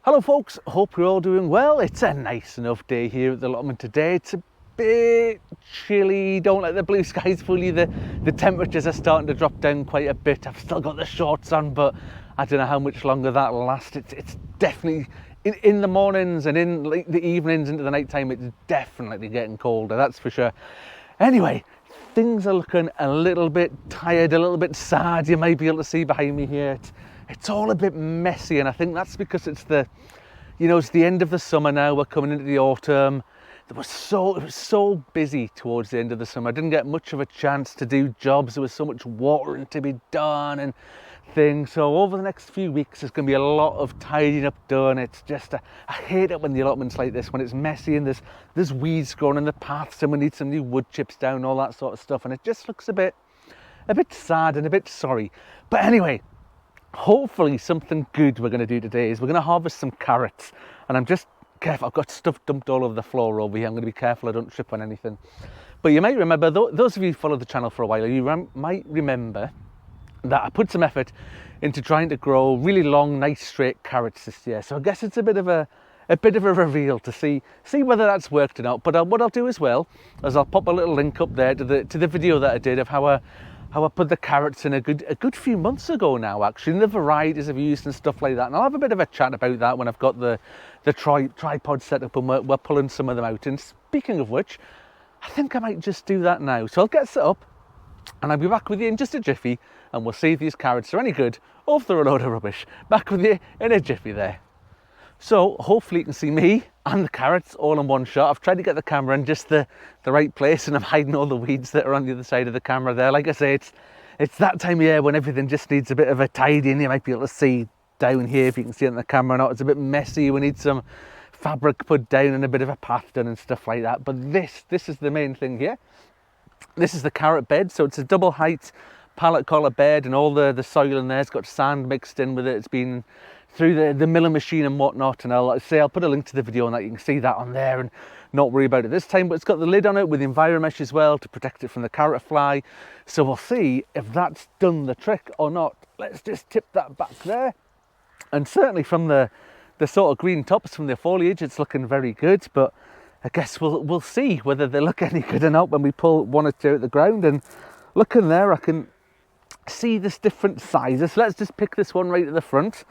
Hello folks, hope you're all doing well. It's a nice enough day here at the allotment today. It's a bit chilly, don't let the blue skies fool you. The temperatures are starting to drop down quite a bit. I've still got the shorts on, but I don't know how much longer that'll last. It's definitely, in the mornings and in the evenings into the night time, it's definitely getting colder, that's for sure. Anyway, things are looking a little bit tired, a little bit sad. You might be able to see behind me here. It's all a bit messy, and I think that's because it's the end of the summer now. We're coming into the autumn. It was so busy towards the end of the summer. I didn't get much of a chance to do jobs. There was so much watering to be done and things. So over the next few weeks, there's going to be a lot of tidying up done. It's just, I hate it when the allotment's like this, when it's messy and there's weeds growing in the paths and we need some new wood chips down, all that sort of stuff. And it just looks a bit sad and a bit sorry. But anyway, hopefully something good we're going to do today is we're going to harvest some carrots. And I'm just careful, I've got stuff dumped all over the floor over here. I'm going to be careful I don't trip on anything. But you might remember, those of you who followed the channel for a while, you might remember that I put some effort into trying to grow really long, nice straight carrots this year. So I guess it's a bit of a reveal to see whether that's worked or not. But what I'll do as well is I'll pop a little link up there to the video that I did of how I put the carrots in a good few months ago now, actually, and the varieties I've used and stuff like that. And I'll have a bit of a chat about that when I've got the tripod set up and we're pulling some of them out. And speaking of which, I think I might just do that now. So I'll get set up and I'll be back with you in just a jiffy, and we'll see if these carrots are any good or if they're a load of rubbish. Back with you in a jiffy there. So hopefully you can see me and the carrots all in one shot. I've tried to get the camera in just the right place, and I'm hiding all the weeds that are on the other side of the camera there. Like I say, it's that time of year when everything just needs a bit of a tidying. You might be able to see down here, if you can see it on the camera or not. It's a bit messy. We need some fabric put down and a bit of a path done and stuff like that. But this is the main thing here. This is the carrot bed. So it's a double height pallet collar bed, and all the soil in there, it's got sand mixed in with it. It's been through the milling machine and whatnot, and I'll put a link to the video on that. You can see that on there and not worry about it this time. But it's got the lid on it with the EnviroMesh as well to protect it from the carrot fly. So we'll see if that's done the trick or not. Let's just tip that back there. And certainly from the sort of green tops from the foliage, it's looking very good. But I guess we'll see whether they look any good or not when we pull one or two at the ground. And look in there, I can see there's different sizes. So let's just pick this one right at the front.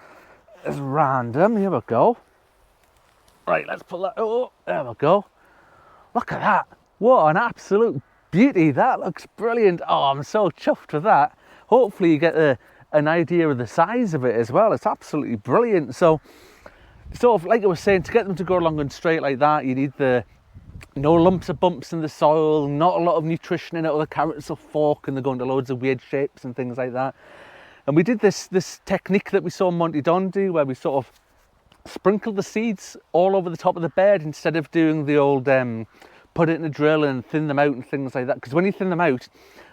It's random. Here we go. Right, let's put that. Oh, there we go. Look at that. What an absolute beauty. That looks brilliant. Oh, I'm so chuffed with that. Hopefully you get an idea of the size of it as well. It's absolutely brilliant. So sort of like I was saying, to get them to grow long and straight like that, you need no lumps or bumps in the soil, not a lot of nutrition in it, or the carrots will fork and they're going to loads of weird shapes and things like that. And we did this technique that we saw Monty Don do, where we sort of sprinkled the seeds all over the top of the bed instead of doing the old put it in a drill and thin them out and things like that. Because when you thin them out,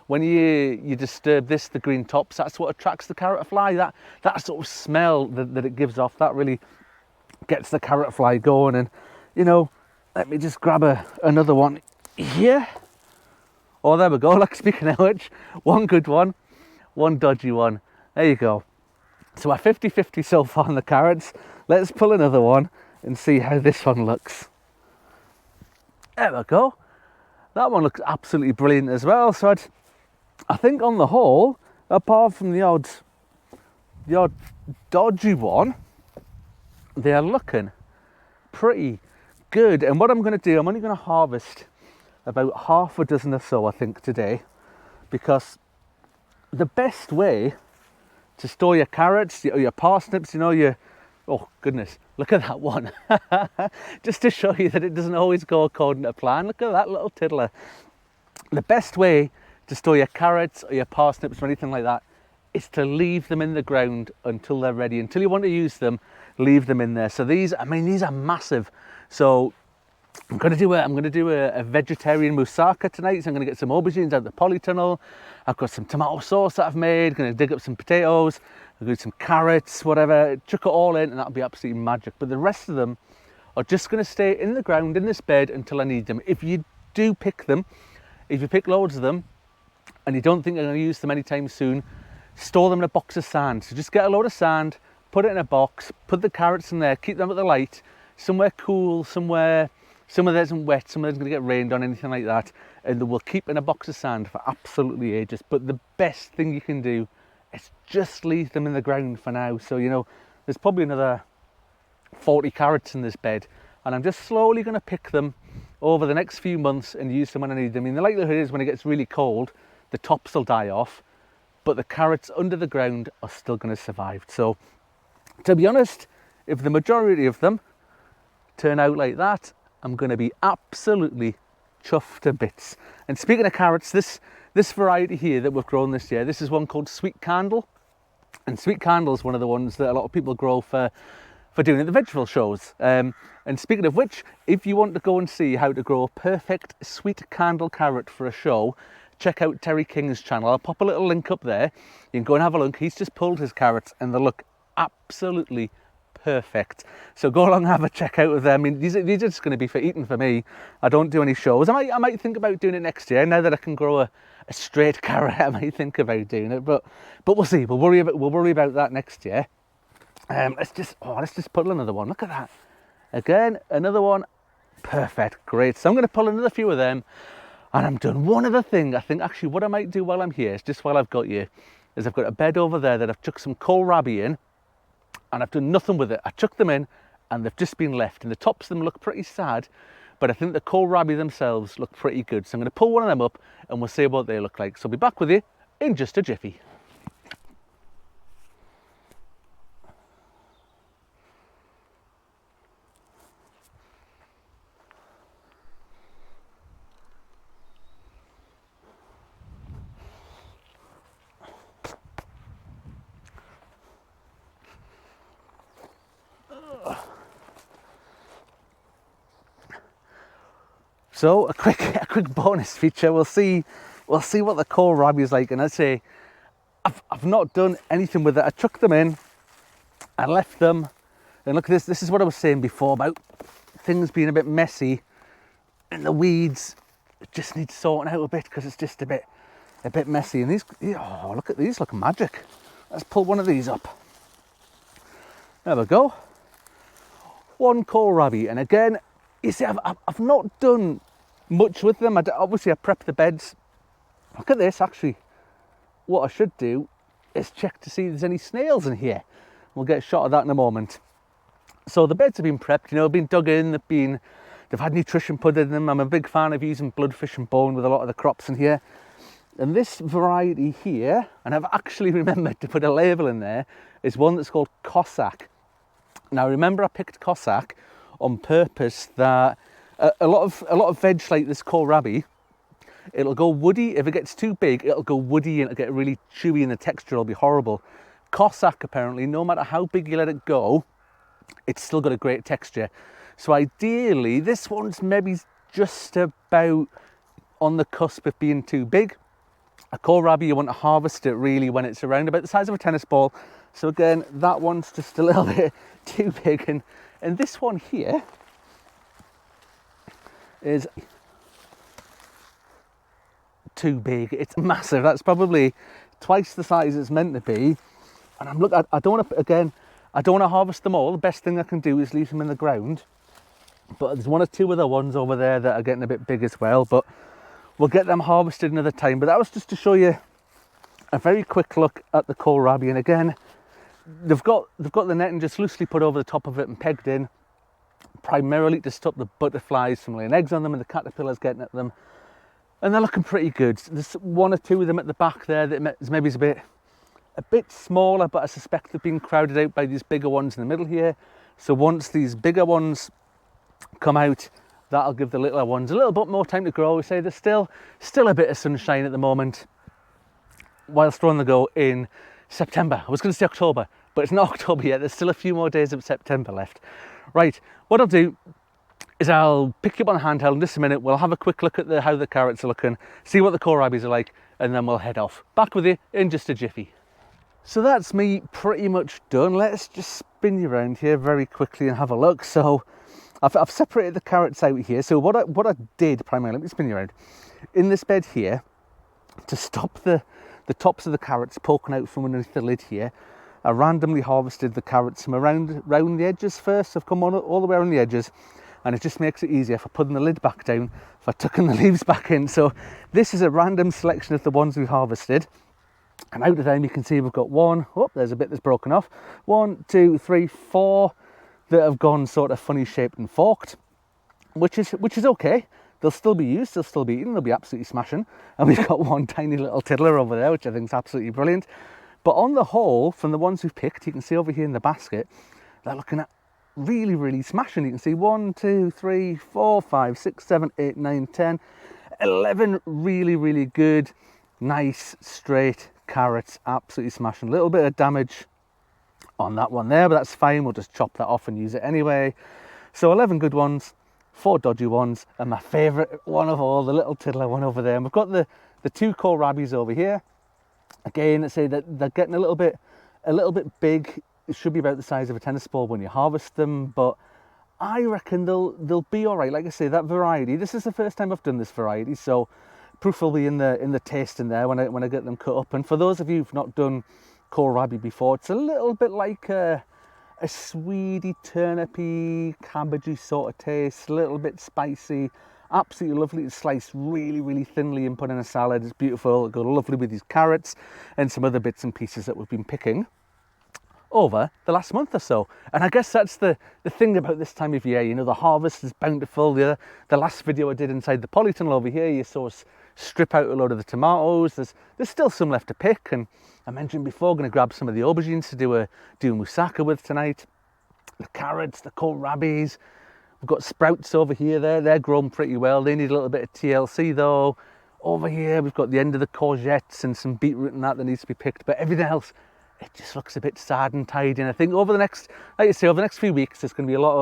when you disturb the green tops, that's what attracts the carrot fly. That sort of smell that it gives off, that really gets the carrot fly going. And let me just grab another one here. Oh, there we go. Like, speaking of which, one good one, one dodgy one. There you go. So we're 50-50 so far on the carrots. Let's pull another one and see how this one looks. There we go. That one looks absolutely brilliant as well. So I think on the whole, apart from the odd dodgy one, they are looking pretty good. And what I'm going to do, I'm only going to harvest about half a dozen or so, I think, today, because the best way to store your carrots, your parsnips, oh goodness, look at that one. Just to show you that it doesn't always go according to plan. Look at that little tiddler. The best way to store your carrots or your parsnips or anything like that is to leave them in the ground until they're ready. Until you want to use them, leave them in there. So these are massive. So I'm going to do a vegetarian moussaka tonight. So I'm going to get some aubergines out of the polytunnel. I've got some tomato sauce that I've made. Going to dig up some potatoes. I'm going to do some carrots, whatever. Chuck it all in, and that'll be absolutely magic. But the rest of them are just going to stay in the ground in this bed until I need them. If you do pick them, if you pick loads of them, and you don't think you're going to use them anytime soon, store them in a box of sand. So just get a load of sand, put it in a box, put the carrots in there, keep them at the light, somewhere cool, somewhere that isn't wet, somewhere that's going to get rained on, anything like that, and they will keep in a box of sand for absolutely ages. But the best thing you can do is just leave them in the ground for now. So, you know, there's probably another 40 carrots in this bed, and I'm just slowly going to pick them over the next few months and use them when I need them. I mean, the likelihood is when it gets really cold, the tops will die off, but the carrots under the ground are still going to survive. So, to be honest, if the majority of them turn out like that, I'm going to be absolutely chuffed to bits. And speaking of carrots, this variety here that we've grown this year, this is one called Sweet Candle. And Sweet Candle is one of the ones that a lot of people grow for doing at the vegetable shows. And speaking of which, if you want to go and see how to grow a perfect Sweet Candle carrot for a show, check out Terry King's channel. I'll pop a little link up there. You can go and have a look. He's just pulled his carrots and they look absolutely perfect. So go along and have a check out of them. I mean, these are just going to be for eating for me. I don't do any shows. I might think about doing it next year. Now that I can grow a straight carrot, I might think about doing it. But we'll see. We'll worry about that next year. Let's just pull another one. Look at that. Again, another one. Perfect. Great. So I'm going to pull another few of them, and I'm done. One other thing I think actually what I might do while I'm here, is just while I've got you, is I've got a bed over there that I've chucked some kohlrabi in, and I've done nothing with it. I chucked them in and they've just been left, and the tops of them look pretty sad, but I think the kohlrabi themselves look pretty good. So I'm going to pull one of them up and we'll see what they look like. So I'll be back with you in just a jiffy. So a quick bonus feature. We'll see what the kohlrabi is like. And I'd say I've not done anything with it. I chucked them in, I left them, and look at this. This is what I was saying before about things being a bit messy and the weeds. It just needs sorting out a bit because it's just a bit messy. And these, oh, look at these, look magic. Let's pull one of these up. There we go. One kohlrabi, and again, you see, I've not done much with them. Obviously I prepped the beds. Look at this, actually. What I should do is check to see if there's any snails in here. We'll get a shot of that in a moment. So the beds have been prepped, you know, been dug in, they've had nutrition put in them. I'm a big fan of using bloodfish and bone with a lot of the crops in here. And this variety here, and I've actually remembered to put a label in there, is one that's called Cossack. Now remember, I picked Cossack on purpose that a lot of veg like this kohlrabi, it'll go woody. If it gets too big, it'll go woody and it'll get really chewy and the texture will be horrible. Cossack, apparently, no matter how big you let it go, it's still got a great texture. So ideally, this one's maybe just about on the cusp of being too big. A kohlrabi, you want to harvest it really when it's around about the size of a tennis ball. So again, that one's just a little bit too big. And this one here is too big. It's massive. That's probably twice the size it's meant to be. And I don't want to harvest them all. The best thing I can do is leave them in the ground. But there's one or two other ones over there that are getting a bit big as well. But we'll get them harvested another time. But that was just to show you a very quick look at the kohlrabi. And again, they've got the netting just loosely put over the top of it and pegged in, primarily to stop the butterflies from laying eggs on them and the caterpillars getting at them. And they're looking pretty good. There's one or two of them at the back there that maybe is a bit smaller, but I suspect they've been crowded out by these bigger ones in the middle here. So once these bigger ones come out, that'll give the littler ones a little bit more time to grow. We say there's still a bit of sunshine at the moment whilst we're on the go in September. I was going to say October, but it's not October yet. There's still a few more days of September left. Right, what I'll do is I'll pick you up on a handheld in just a minute. We'll have a quick look at how the carrots are looking, see what the kohlrabis are like, and then we'll head off. Back with you in just a jiffy. So that's me pretty much done. Let's just spin you around here very quickly and have a look. So I've separated the carrots out here. So what I did primarily, let me spin you around, in this bed here, to stop the tops of the carrots poking out from underneath the lid here, I randomly harvested the carrots from around the edges first. I've come all the way around the edges, and it just makes it easier for putting the lid back down, for tucking the leaves back in. So this is a random selection of the ones we harvested. And out of them, you can see we've got one, oh, there's a bit that's broken off. 1, 2, 3, 4 that have gone sort of funny shaped and forked, which is okay. They'll still be used, they'll still be eaten, they'll be absolutely smashing. And we've got one tiny little tiddler over there, which I think is absolutely brilliant. But on the whole, from the ones we've picked, you can see over here in the basket, they're looking at really, really smashing. You can see 1, 2, 3, 4, 5, 6, 7, 8, 9, 10, 11 really, really good, nice, straight carrots, absolutely smashing. A little bit of damage on that one there, but that's fine. We'll just chop that off and use it anyway. So 11 good ones, 4 dodgy ones, and my favourite one of all, the little tiddler one over there. And we've got the 2 Kohlrabis over here. Again, let's say that they're getting a little bit big. It should be about the size of a tennis ball when you harvest them, but I reckon they'll be all right. Like I say, that variety. This is the first time I've done this variety, so proof will be in the tasting there when I get them cut up. And for those of you who've not done Kohlrabi before, it's a little bit like a sweety, turnipy, cabbagey sort of taste. A little bit spicy. Absolutely lovely to slice really, really thinly and put in a salad. It's beautiful. It'll go lovely with these carrots and some other bits and pieces that we've been picking over the last month or so. And I guess that's the thing about this time of year. You know, the harvest is bountiful. The last video I did inside the polytunnel over here, you saw us strip out a load of the tomatoes. There's still some left to pick, and I mentioned before, going to grab some of the aubergines to do moussaka with tonight. The carrots, the kohlrabis. We've got sprouts over here. They're grown pretty well. They need a little bit of TLC though. Over here we've got the end of the courgettes and some beetroot and that needs to be picked, but everything else, it just looks a bit sad and tidy. And I think over the next, like I say, over the next few weeks, there's going to be a lot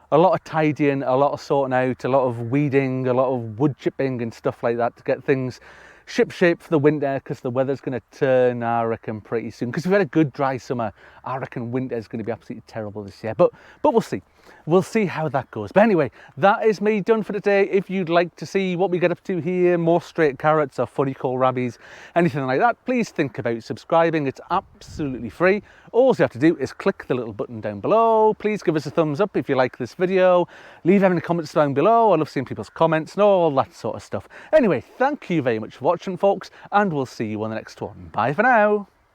of tidying, a lot of sorting out, a lot of weeding, a lot of wood chipping and stuff like that to get things ship-shape for the winter, because the weather's going to turn, I reckon, pretty soon. Because we've had a good dry summer, I reckon winter's going to be absolutely terrible this year. But we'll see. We'll see how that goes. But anyway, that is me done for today. If you'd like to see what we get up to here, more straight carrots or funny kohlrabis, anything like that, please think about subscribing. It's absolutely free. All you have to do is click the little button down below. Please give us a thumbs up if you like this video. Leave any comments down below. I love seeing people's comments and all that sort of stuff. Anyway, thank you very much for watching, folks, and we'll see you on the next one. Bye for now.